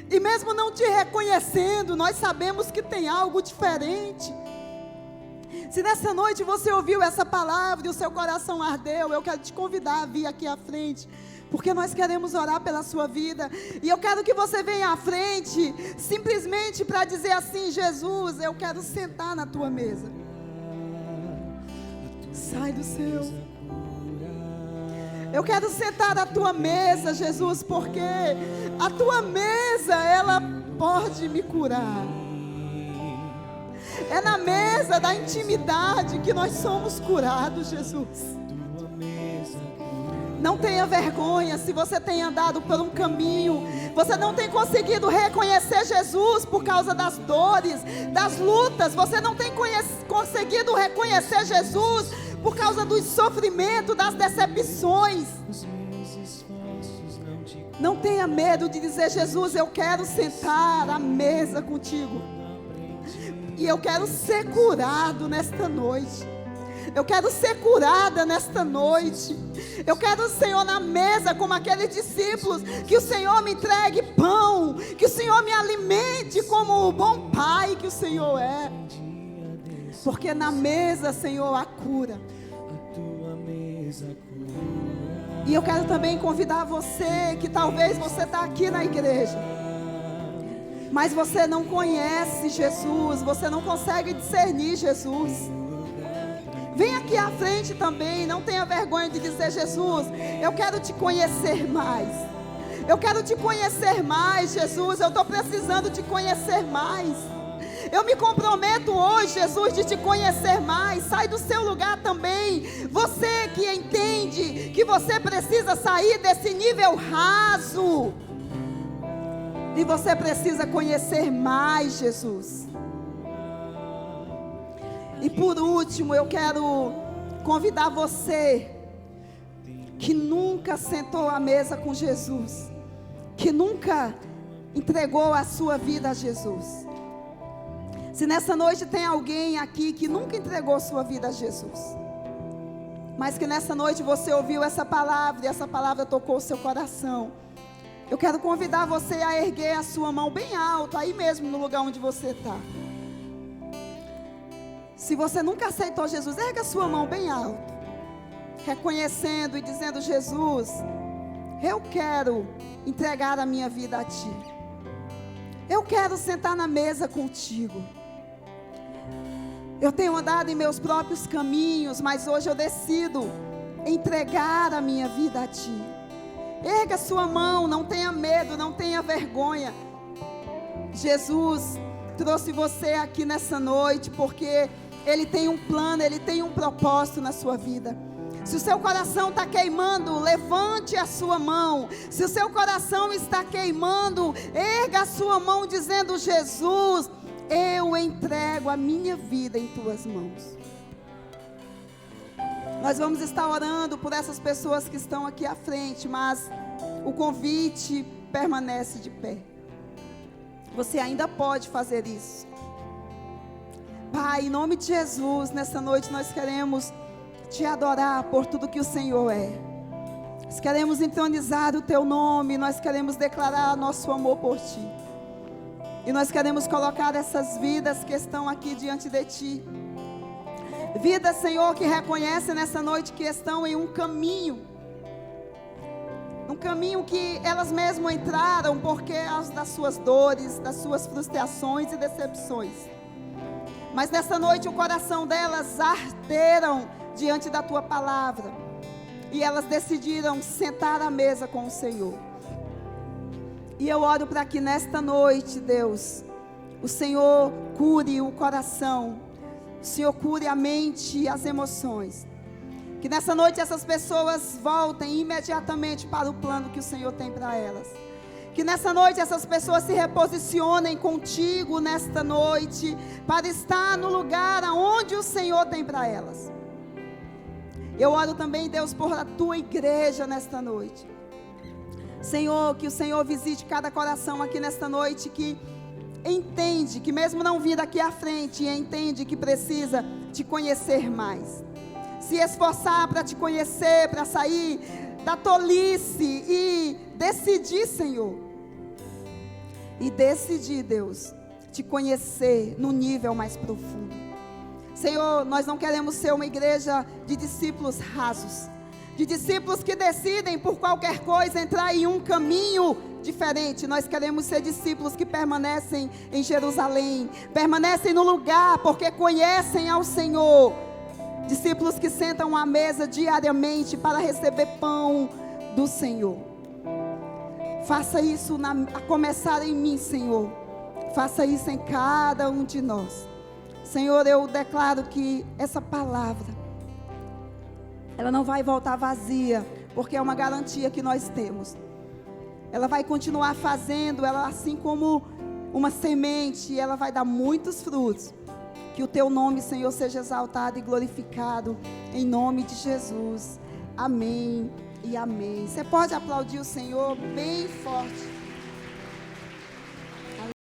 E mesmo não te reconhecendo, nós sabemos que tem algo diferente. Se nessa noite você ouviu essa palavra e o seu coração ardeu, eu quero te convidar a vir aqui à frente, porque nós queremos orar pela sua vida. E eu quero que você venha à frente, simplesmente para dizer assim: Jesus, eu quero sentar na tua mesa. Sai do seu. Eu quero sentar à tua mesa, Jesus, porque a tua mesa, ela pode me curar. É na mesa da intimidade que nós somos curados, Jesus. Não tenha vergonha se você tem andado por um caminho, você não tem conseguido reconhecer Jesus por causa das dores, das lutas, você não tem conseguido reconhecer Jesus por causa do sofrimento, das decepções. Não tenha medo de dizer: Jesus, eu quero sentar à mesa contigo. E eu quero ser curado nesta noite. Eu quero ser curada nesta noite. Eu quero, Senhor, na mesa como aqueles discípulos, que o Senhor me entregue pão, que o Senhor me alimente como o bom Pai que o Senhor é. Porque na mesa, Senhor, há cura. E eu quero também convidar você, que talvez você está aqui na igreja, mas você não conhece Jesus, você não consegue discernir Jesus. Vem aqui à frente também, não tenha vergonha de dizer: Jesus, eu quero te conhecer mais. Eu quero te conhecer mais, Jesus, eu estou precisando te conhecer mais. Eu me comprometo hoje, Jesus, de te conhecer mais. Sai do seu lugar também. Você que entende que você precisa sair desse nível raso. E você precisa conhecer mais Jesus. E por último, eu quero convidar você que nunca sentou à mesa com Jesus, que nunca entregou a sua vida a Jesus. Se nessa noite tem alguém aqui que nunca entregou sua vida a Jesus, mas que nessa noite você ouviu essa palavra e essa palavra tocou o seu coração, eu quero convidar você a erguer a sua mão bem alto, aí mesmo no lugar onde você está. Se você nunca aceitou Jesus, erga a sua mão bem alto, reconhecendo e dizendo: Jesus, eu quero entregar a minha vida a Ti. Eu quero sentar na mesa contigo. Eu tenho andado em meus próprios caminhos, mas hoje eu decido entregar a minha vida a Ti. Erga a sua mão, não tenha medo, não tenha vergonha. Jesus trouxe você aqui nessa noite porque Ele tem um plano, Ele tem um propósito na sua vida. Se o seu coração está queimando, levante a sua mão. Se o seu coração está queimando, erga a sua mão dizendo: Jesus, eu entrego a minha vida em Tuas mãos. Nós vamos estar orando por essas pessoas que estão aqui à frente, mas o convite permanece de pé. Você ainda pode fazer isso. Pai, em nome de Jesus, nessa noite nós queremos Te adorar por tudo que o Senhor é. Nós queremos entronizar o Teu nome, nós queremos declarar nosso amor por Ti. E nós queremos colocar essas vidas que estão aqui diante de Ti. Vidas, Senhor, que reconhecem nessa noite que estão em um caminho que elas mesmas entraram porque das suas dores, das suas frustrações e decepções. Mas nessa noite o coração delas arderam diante da Tua palavra. E elas decidiram sentar à mesa com o Senhor. E eu oro para que nesta noite, Deus, o Senhor cure o coração, o Senhor cure a mente e as emoções. Que nessa noite essas pessoas voltem imediatamente para o plano que o Senhor tem para elas. Que nessa noite essas pessoas se reposicionem contigo nesta noite, para estar no lugar aonde o Senhor tem para elas. Eu oro também, Deus, por a tua igreja nesta noite. Senhor, que o Senhor visite cada coração aqui nesta noite, que entende, que mesmo não vindo aqui à frente, entende que precisa te conhecer mais. Se esforçar para te conhecer, para sair da tolice e decidir, Senhor. E decidir, Deus, te conhecer no nível mais profundo. Senhor, nós não queremos ser uma igreja de discípulos rasos, de discípulos que decidem por qualquer coisa entrar em um caminho diferente. Nós queremos ser discípulos que permanecem em Jerusalém, permanecem no lugar porque conhecem ao Senhor. Discípulos que sentam à mesa diariamente para receber pão do Senhor. Faça isso a começar em mim, Senhor. Faça isso em cada um de nós. Senhor, eu declaro que essa palavra, ela não vai voltar vazia, porque é uma garantia que nós temos. Ela vai continuar fazendo, ela assim como uma semente, ela vai dar muitos frutos. Que o teu nome, Senhor, seja exaltado e glorificado, em nome de Jesus. Amém e amém. Você pode aplaudir o Senhor bem forte.